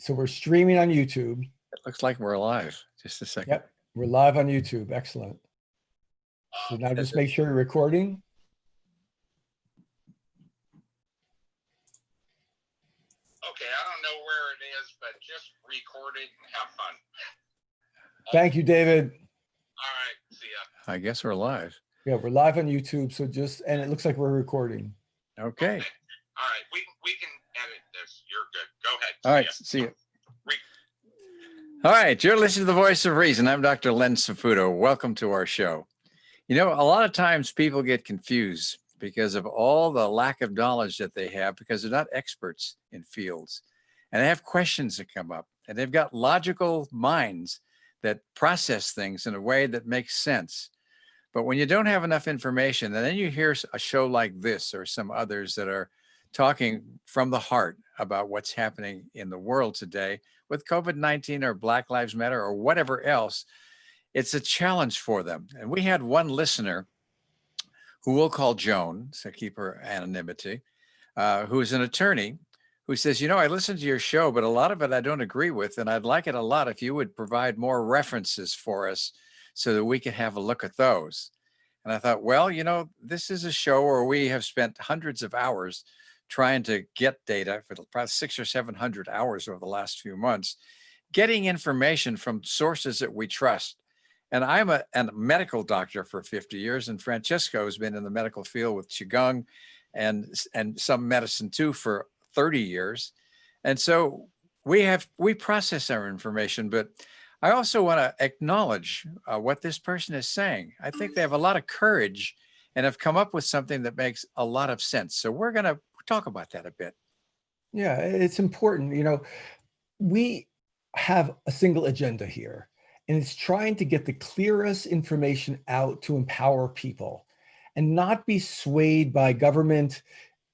So we're streaming on YouTube. It looks like we're alive. Just a second. Yep, we're live on YouTube. Excellent. So now just make sure you're recording. Okay, I don't know where it is, but just record it and have fun. Thank you, David. All right, see ya. I guess we're live. Yeah, we're live on YouTube. So and it looks like we're recording. Okay. All right, we can edit this. You're good. Go ahead. All right, see you. All right, you're listening to The Voice of Reason. I'm Dr. Len Saputo. Welcome to our show. You know, a lot of times people get confused because of all the lack of knowledge that they have because they're not experts in fields. And they have questions that come up, and they've got logical minds that process things in a way that makes sense. But when you don't have enough information, and then you hear a show like this or some others that are talking from the heart about what's happening in the world today with COVID-19 or Black Lives Matter or whatever else, it's a challenge for them. And we had one listener who we'll call Joan, to keep her anonymity, who is an attorney, who says, you know, I listened to your show, but a lot of it I don't agree with, and I'd like it a lot if you would provide more references for us so that we could have a look at those. And I thought, well, you know, this is a show where we have spent hundreds of hours trying to get data for probably 600 or 700 hours over the last few months, getting information from sources that we trust. And I'm a medical doctor for 50 years, and Francesco has been in the medical field with Qigong and some medicine too for 30 years. And so we process our information, but I also want to acknowledge what this person is saying. I think they have a lot of courage and have come up with something that makes a lot of sense. So we're going to talk about that a bit. Yeah, it's important. You know, we have a single agenda here, and it's trying to get the clearest information out to empower people and not be swayed by government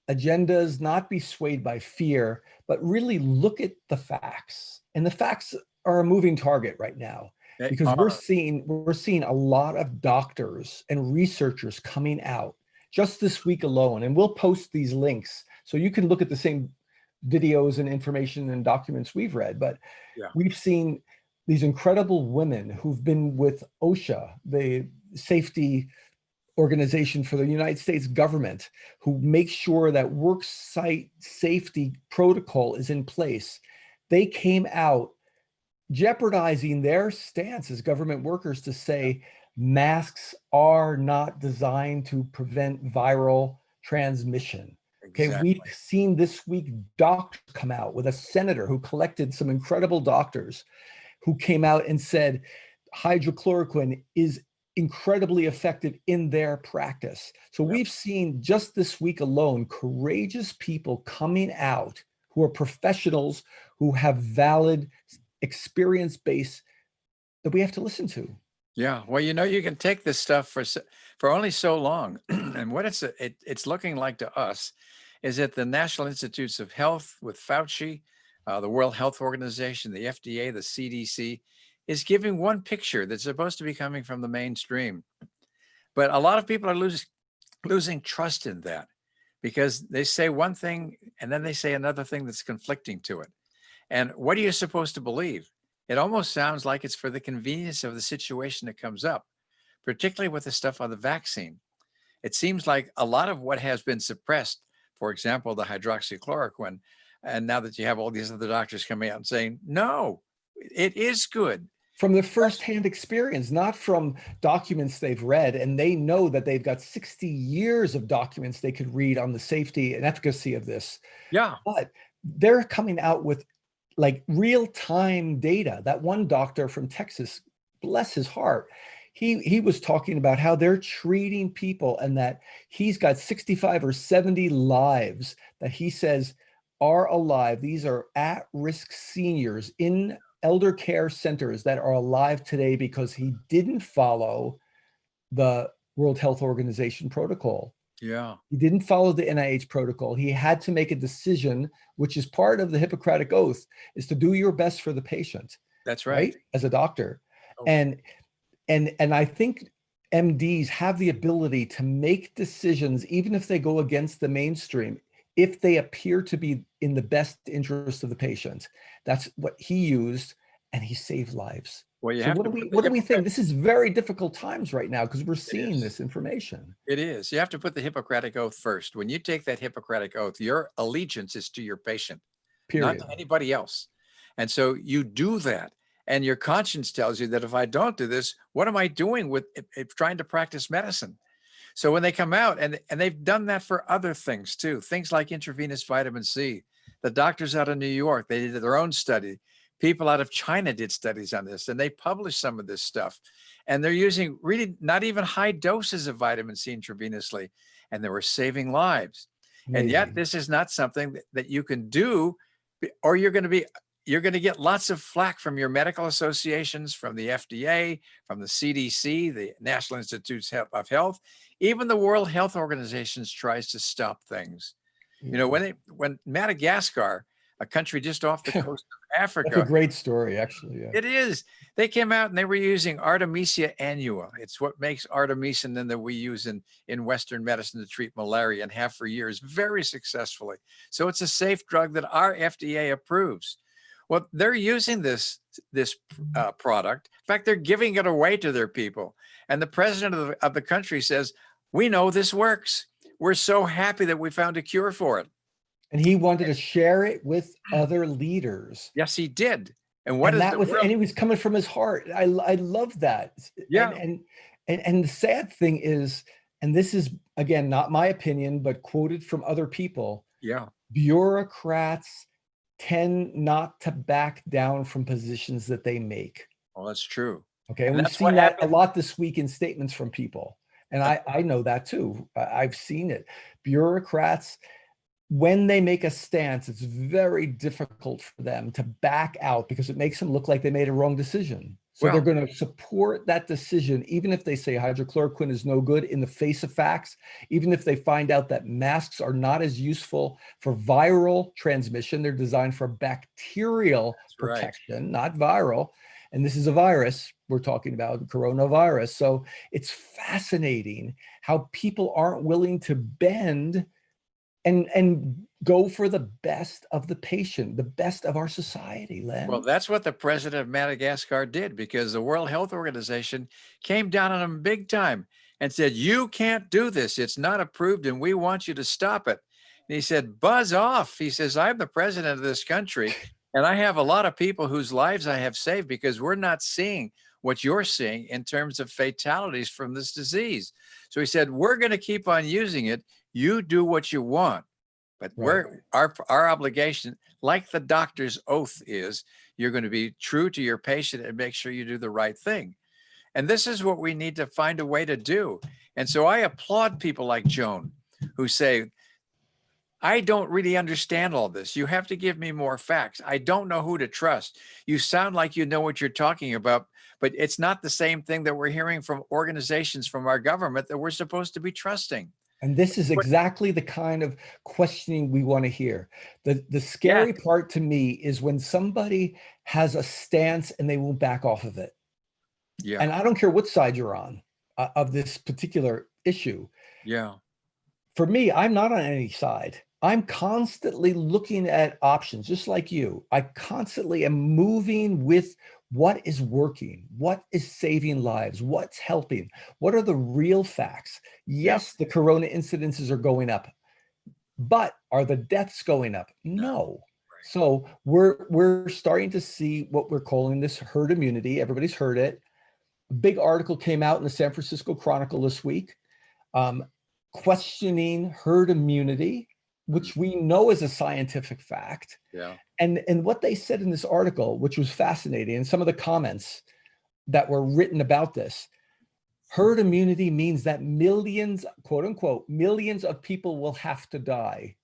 agendas, not be swayed by fear, but really look at the facts. And the facts are a moving target right now because we're seeing a lot of doctors and researchers coming out just this week alone. And we'll post these links so you can look at the same videos and information and documents we've read. But we've seen these incredible women who've been with OSHA, the safety organization for the United States government, who make sure that work site safety protocol is in place. They came out jeopardizing their stance as government workers to say masks are not designed to prevent viral transmission. Okay, Exactly. we've seen this week doctors come out with a senator who collected some incredible doctors who came out and said hydrochloroquine is incredibly effective in their practice. So we've seen just this week alone, courageous people coming out who are professionals, who have valid experience base that we have to listen to. Yeah, well, you know, you can take this stuff for only so long. And what it's looking like to us is that the National Institutes of Health with Fauci, the World Health Organization, the FDA, the CDC, is giving one picture that's supposed to be coming from the mainstream. But a lot of people are losing trust in that because they say one thing and then they say another thing that's conflicting to it. And what are you supposed to believe? It almost sounds like it's for the convenience of the situation that comes up, particularly with the stuff on the vaccine. It seems like a lot of what has been suppressed, for example, the hydroxychloroquine, and now that you have all these other doctors coming out and saying, no, it is good. From the firsthand experience, not from documents they've read, and they know that they've got 60 years of documents they could read on the safety and efficacy of this. Yeah. But they're coming out with like real-time data. That one doctor from Texas, bless his heart, he was talking about how they're treating people and that he's got 65 or 70 lives that he says are alive. These are at-risk seniors in elder care centers that are alive today because he didn't follow the World Health Organization protocol. Yeah. He didn't follow the NIH protocol. He had to make a decision, which is part of the Hippocratic Oath, is to do your best for the patient. That's right. As a doctor. Oh. And I think MDs have the ability to make decisions, even if they go against the mainstream, if they appear to be in the best interest of the patient. That's what he used, and he saved lives. Well, you So have what to do we put the what do we think? Hippocratic. This is very difficult times right now because we're It seeing is. this information. It is. You have to put the Hippocratic Oath first. When you take that Hippocratic Oath, your allegiance is to your patient, not to Period. anybody else. And so you do that. And your conscience tells you that if I don't do this, what am I doing with trying to practice medicine? So when they come out, and they've done that for other things too, things like intravenous vitamin C. The doctors out of New York, they did their own study. People out of China did studies on this, and they published some of this stuff. And they're using really not even high doses of vitamin C intravenously, and they were saving lives. And yet, Amazing. this is not something that you can do, or you're going to get lots of flack from your medical associations, from the FDA, from the CDC, the National Institutes of Health. Even the World Health Organization tries to stop things. You know, Yeah. when Madagascar, a country just off the coast of That's a Africa, great story, actually. Yeah. it is. They came out and they were using Artemisia annua. It's what makes artemisinin that we use in Western medicine to treat malaria and have for years very successfully. So it's a safe drug that our FDA approves. Well, they're using this product. In fact, they're giving it away to their people. And the president of the country says, "We know this works. We're so happy that we found a cure for it." And he wanted to share it with other leaders. Yes, he did. And what And is that the was, world? and it was coming from his heart. I love that. Yeah, And the sad thing is, and this is again not my opinion, but quoted from other people, yeah. bureaucrats tend not to back down from positions that they make. Well, that's true. Okay. And And we've that's what seen that a happened. lot this week in statements from people. And I know that too. I've seen it. Bureaucrats, when they make a stance, it's very difficult for them to back out because it makes them look like they made a wrong decision. So they're Well, going to support that decision, even if they say hydrochloroquine is no good in the face of facts, even if they find out that masks are not as useful for viral transmission. They're designed for bacterial right. protection, not viral. And this is a virus we're talking about, coronavirus. So it's fascinating how people aren't willing to bend and go for the best of the patient, the best of our society, Well, Len. that's what the president of Madagascar did, because the World Health Organization came down on him big time and said, "You can't do this. It's not approved, and we want you to stop it." And he said, "Buzz off." He says, "I'm the president of this country, and I have a lot of people whose lives I have saved because we're not seeing what you're seeing in terms of fatalities from this disease." So he said, "We're going to keep on using it. You do what you want. But Right. our obligation, like the doctor's oath is, you're going to be true to your patient and make sure you do the right thing." And this is what we need to find a way to do. And so I applaud people like Joan who say, "I don't really understand all this. You have to give me more facts. I don't know who to trust. You sound like you know what you're talking about, but it's not the same thing that we're hearing from organizations from our government that we're supposed to be trusting." And this is What? exactly the kind of questioning we want to hear. The Yeah, scary part to me is when somebody has a stance and they won't back off of it. yeah, And I don't care what side you're on of this particular issue. yeah. For me, I'm not on any side. I'm constantly looking at options, just like you. I constantly am moving with what is working, what is saving lives, what's helping, what are the real facts. Yep. Yes, the corona incidences are going up, but are the deaths going up? No. No. So we're starting to see what we're calling this herd immunity. Everybody's heard it. A big article came out in the San Francisco Chronicle this week, um, questioning herd immunity, which we know is a scientific fact. Yeah. And what they said in this article, which was fascinating, and some of the comments that were written about this, herd immunity means that millions, quote unquote, millions of people will have to die.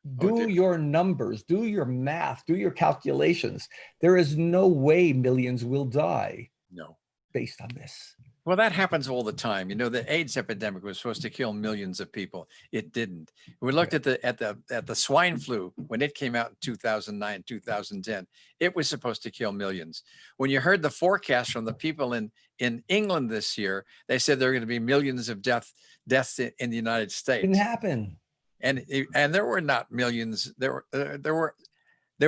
Oh, Do dear. your numbers, do your math, do your calculations. There is no way millions will die No. based on this. Well, that happens all the time. You know, the AIDS epidemic was supposed to kill millions of people. It didn't. We looked Yeah. at the swine flu when it came out in 2009, 2010. It was supposed to kill millions. When you heard the forecast from the people in England this year, they said there are going to be millions of deaths in the United Didn't States. happen. And there were not millions. There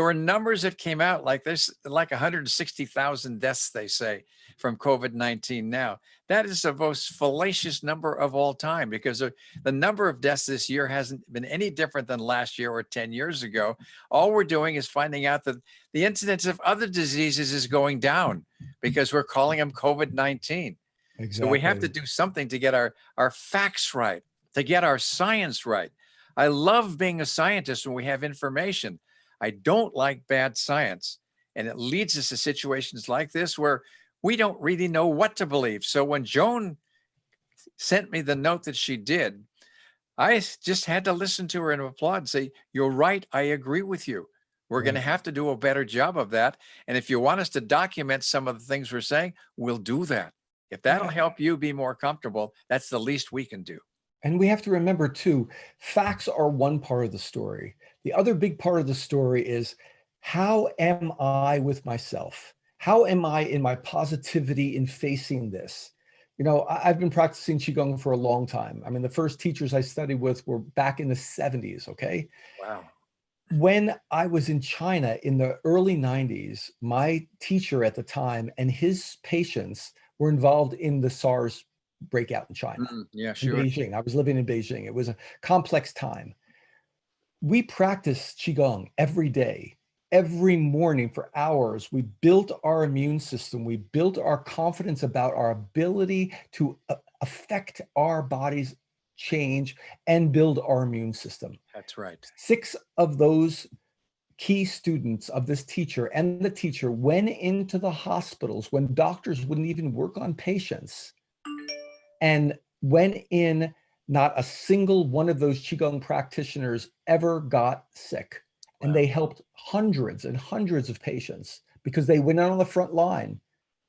were numbers that came out like there's like 160,000 deaths, they say, from COVID-19 now. That is the most fallacious number of all time, because the number of deaths this year hasn't been any different than last year or 10 years ago. All we're doing is finding out that the incidence of other diseases is going down because we're calling them COVID-19. So we have to Exactly. do something to get our facts right, to get our science right. I love being a scientist when we have information. I don't like bad science. And it leads us to situations like this where we don't really know what to believe. So when Joan sent me the note that she did, I just had to listen to her and applaud and say, you're right. I agree with you. We're going to Right. have to do a better job of that. And if you want us to document some of the things we're saying, we'll do that. If that'll Yeah. help you be more comfortable, that's the least we can do. And we have to remember too, facts are one part of the story. The other big part of the story is, how am I with myself? How am I in my positivity in facing this? You know, I've been practicing Qigong for a long time. I mean, the first teachers I studied with were back in the 70s, okay? Wow. When I was in China in the early 90s, my teacher at the time and his patients were involved in the SARS breakout in China, Yeah, in sure. Beijing. I was living in Beijing. It was a complex time. We practiced Qigong every day, every morning for hours. We built our immune system. We built our confidence about our ability to affect our body's change and build our immune system. That's right. 6 of those key students of this teacher and the teacher went into the hospitals when doctors wouldn't even work on patients, and went in. Not a single one of those Qigong practitioners ever got sick. And Wow. they helped hundreds and hundreds of patients because they went out on the front line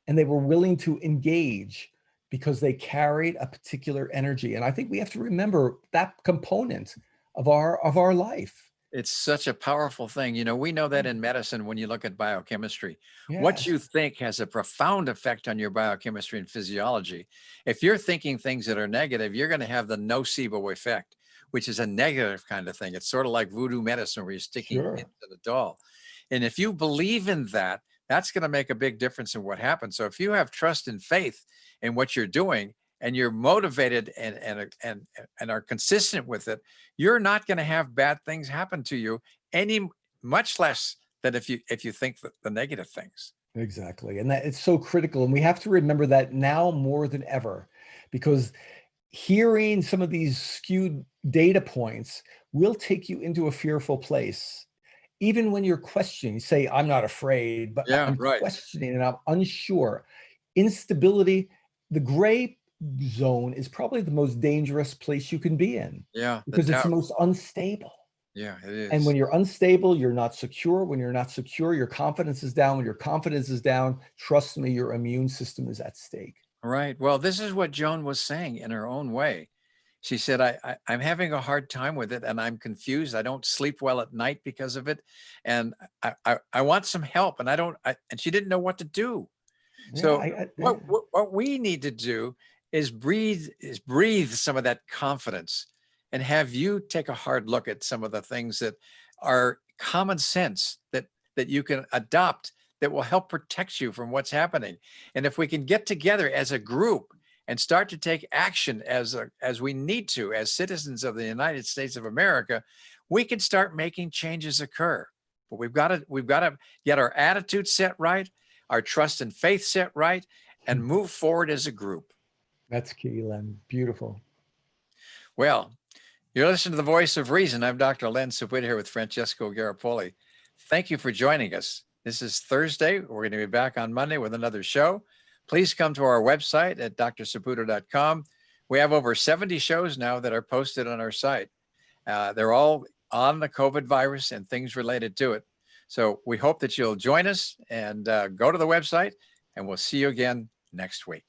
and they were willing to engage because they carried a particular energy. And I think we have to remember that component of our life. It's such a powerful thing. You know, we know that in medicine, when you look at biochemistry, what you Yes, think has a profound effect on your biochemistry and physiology. If you're thinking things that are negative, you're going to have the nocebo effect, which is a negative kind of thing. It's sort of like voodoo medicine where you're sticking sure. into the doll. And if you believe in that, that's going to make a big difference in what happens. So if you have trust and faith in what you're doing, and you're motivated and are consistent with it, you're not going to have bad things happen to you any, much less than if you think the negative things. Exactly. And that it's so critical. And we have to remember that now more than ever, because hearing some of these skewed data points will take you into a fearful place. Even when you're questioning, say, I'm not afraid, but Yeah, I'm right. questioning and I'm unsure. Instability, the gray zone is probably the most dangerous place you can be in Yeah, the because it's the doubt. most unstable. Yeah, it And is. when you're unstable, you're not secure. When you're not secure, your confidence is down. When your confidence is down, trust me, your immune system is at stake. Right. Well, this is what Joan was saying in her own way. She said, I'm having a hard time with it and I'm confused. I don't sleep well at night because of it. And I want some help. And and she didn't know what to do. Yeah, So what we need to do is breathe some of that confidence and have you take a hard look at some of the things that are common sense that you can adopt that will help protect you from what's happening. And if we can get together as a group and start to take action as we need to as citizens of the United States of America, we can start making changes occur. But we've got to get our attitude set right, our trust and faith set right, and move forward as a group. that's key, Len. Beautiful. Well, you're listening to the Voice of Reason. I'm Dr. Len Saputo here with Francesco Garapoli. Thank you for joining us. This is Thursday. We're going to be back on Monday with another show. Please come to our website at drsaputo.com. We have over 70 shows now that are posted on our site. They're all on the COVID virus and things related to it. So we hope that you'll join us and go to the website, and we'll see you again next week.